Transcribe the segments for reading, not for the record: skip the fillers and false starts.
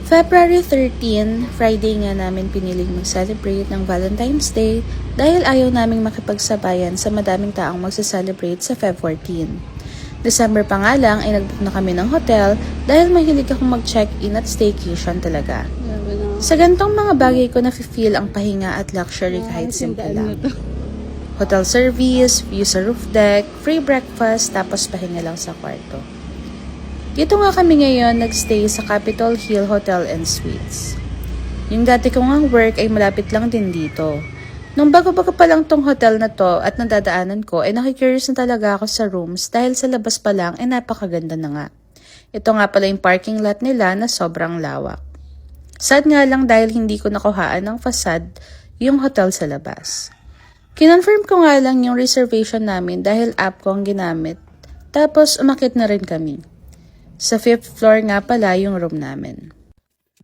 February 13, Friday nga namin piniling mag-celebrate ng Valentine's Day dahil ayaw naming makipagsabayan sa madaming taong magsa-celebrate sa Feb 14. December pa nga lang ay nagbook na kami ng hotel dahil mahilig akong mag-check-in at staycation talaga. Sa gantong mga bagay ko na-feel ang pahinga at luxury kahit simple lang. Hotel service, view sa roof deck, free breakfast, tapos pahinga lang sa kwarto. Dito nga kami ngayon nagstay sa Capitol Hill Hotel and Suites. Yung dati kong ang work ay malapit lang din dito. Nung bago-bago pa lang tong hotel na to at nadadaanan ko ay nakikurious na talaga ako sa rooms dahil sa labas pa lang ay napakaganda na nga. Ito nga pala yung parking lot nila na sobrang lawak. Sad nga lang dahil hindi ko nakuhaan ng facade yung hotel sa labas. Kinonfirm ko nga lang yung reservation namin dahil app ko ang ginamit. Tapos umakit na rin kami. Sa 5th floor nga pala yung room namin.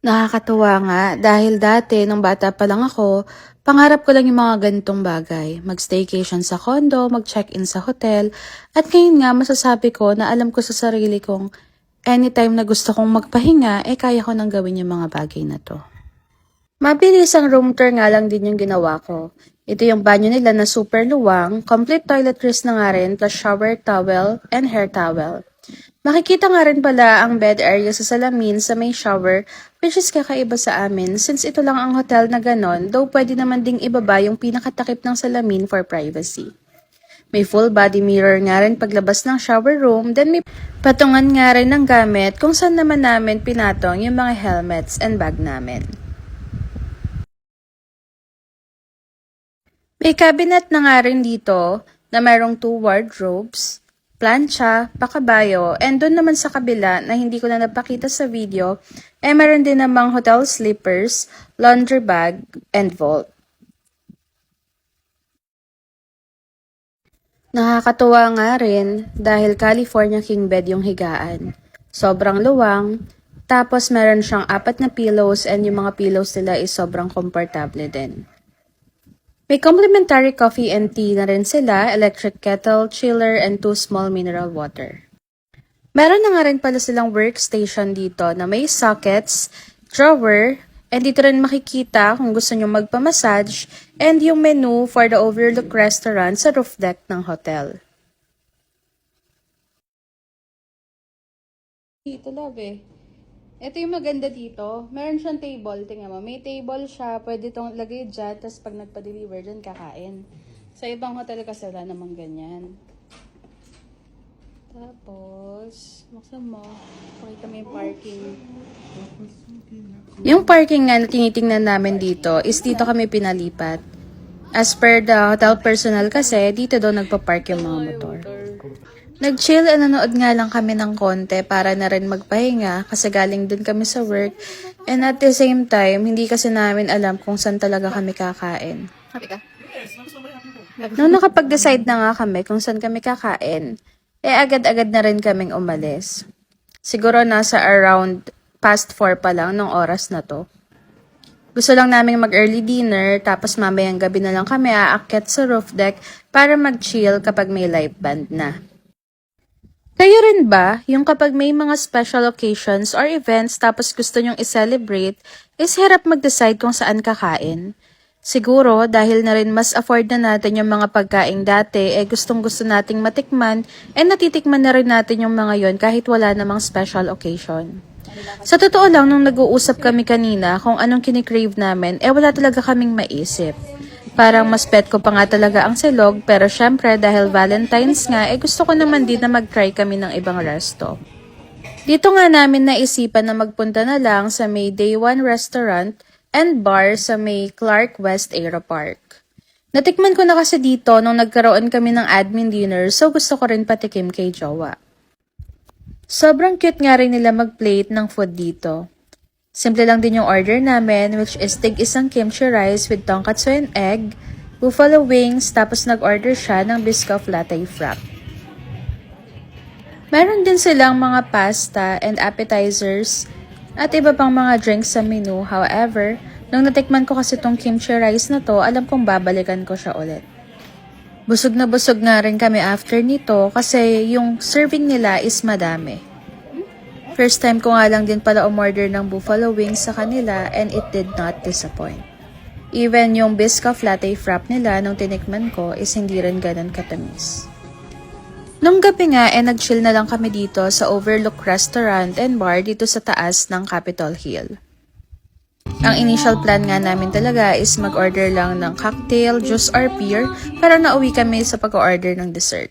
Nakakatuwa nga dahil dati nung bata pa lang ako, pangarap ko lang yung mga ganitong bagay. Mag-staycation sa condo, mag-check-in sa hotel, at ngayon nga masasabi ko na alam ko sa sarili kong anytime na gusto kong magpahinga, kaya ko nang gawin yung mga bagay na to. Mabilis ang room tour nga lang din yung ginawa ko. Ito yung banyo nila na super luwang, complete toiletries na nga rin, plus shower towel and hair towel. Makikita nga rin pala ang bed area sa salamin sa may shower, which is kakaiba sa amin since ito lang ang hotel na ganon, though pwede naman ding ibaba yung pinakatakip ng salamin for privacy. May full body mirror nga rin paglabas ng shower room, then may patungan nga rin ng gamit kung saan naman namin pinatong yung mga helmets and bag namin. May cabinet na nga rin dito na mayroong 2 wardrobes, plancha, pakabayo, and doon naman sa kabila na hindi ko na napakita sa video, meron din namang hotel slippers, laundry bag, and vault. Nakakatuwa nga rin dahil California king bed yung higaan. Sobrang luwang, tapos meron siyang 4 na pillows and yung mga pillows nila is sobrang komportable din. May complimentary coffee and tea na rin sila, electric kettle, chiller, and 2 small mineral water. Meron na nga rin pala silang workstation dito na may sockets, drawer, and dito rin makikita kung gusto nyo magpamassage, and yung menu for the overlook restaurant sa roof deck ng hotel. Dito, love eh. Ito yung maganda dito. Meron siyang table. Tingnan mo. May table siya. Pwede itong lagay dyan. Tapos pag nagpa-deliver dyan, kakain. Sa ibang hotel kasi wala namang ganyan. Tapos, maksan mo. Pakita mo yung parking. Yung parking nga na tinitingnan namin dito is dito kami pinalipat. As per the hotel personnel kasi, dito daw nagpa-park yung mga motor. Nag-chill at nanood nga lang kami ng konti para na rin magpahinga kasi galing din kami sa work. And at the same time, hindi kasi namin alam kung saan talaga kami kakain. Nung nakapag-decide na nga kami kung saan kami kakain, agad-agad na rin kaming umalis. Siguro nasa around past 4 pa lang nung oras na to. Gusto lang namin mag-early dinner, tapos mamayang gabi na lang kami aakyat sa roof deck para mag-chill kapag may live band na. Kayo rin ba, yung kapag may mga special occasions or events tapos gusto nyong i-celebrate, is hirap mag-decide kung saan kakain? Siguro, dahil na rin mas afford na natin yung mga pagkain dati, gustong-gusto nating matikman, natitikman na rin natin yung mga yon kahit wala namang special occasion. Sa totoo lang, nung nag-uusap kami kanina kung anong kinikrave namin, wala talaga kaming maisip. Parang mas pet ko pa nga talaga ang silog, pero syempre dahil Valentine's nga, gusto ko naman din na mag-try kami ng ibang resto. Dito nga namin naisipan na magpunta na lang sa may Day One Restaurant and Bar sa may Clark West Aeropark. Natikman ko na kasi dito nung nagkaroon kami ng admin dinner, so gusto ko rin patikim kay Jowa. Sobrang cute nga rin nila mag-plate ng food dito. Simple lang din yung order namin, which is tig-isang kimchi rice with tonkatsu and egg, buffalo wings, tapos nag-order siya ng Biscoff Latte Frap. Meron din silang mga pasta and appetizers at iba pang mga drinks sa menu. However, nung natikman ko kasi tong kimchi rice na to, alam kong babalikan ko siya ulit. Busog na busog nga rin kami after nito kasi yung serving nila is madami. First time ko nga lang din pala umorder ng buffalo wings sa kanila and it did not disappoint. Even yung Biscoff latte frap nila nung tinikman ko is hindi rin ganun katamis. Nung gabi nga nag-chill na lang kami dito sa Overlook Restaurant and Bar dito sa taas ng Capitol Hill. Ang initial plan nga namin talaga is mag-order lang ng cocktail, juice or beer para nauwi kami sa pag-order ng dessert.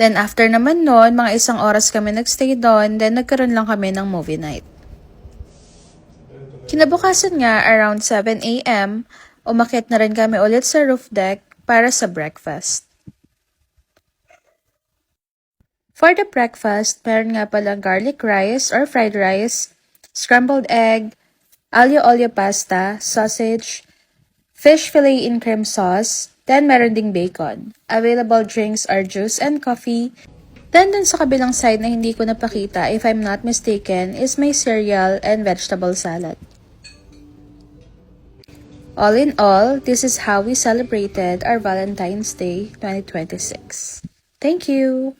Then after naman noon, mga 1 oras kami nagstay doon, then nagkaroon lang kami ng movie night. Kinabukasan nga, around 7 a.m., umakyat na rin kami ulit sa roof deck para sa breakfast. For the breakfast, meron nga palang garlic rice or fried rice, scrambled egg, aglio-olio pasta, sausage, fish fillet in cream sauce, then meron ding bacon. Available drinks are juice and coffee. Then dun sa kabilang side na hindi ko napakita, if I'm not mistaken, is may cereal and vegetable salad. All in all, this is how we celebrated our Valentine's Day 2026. Thank you!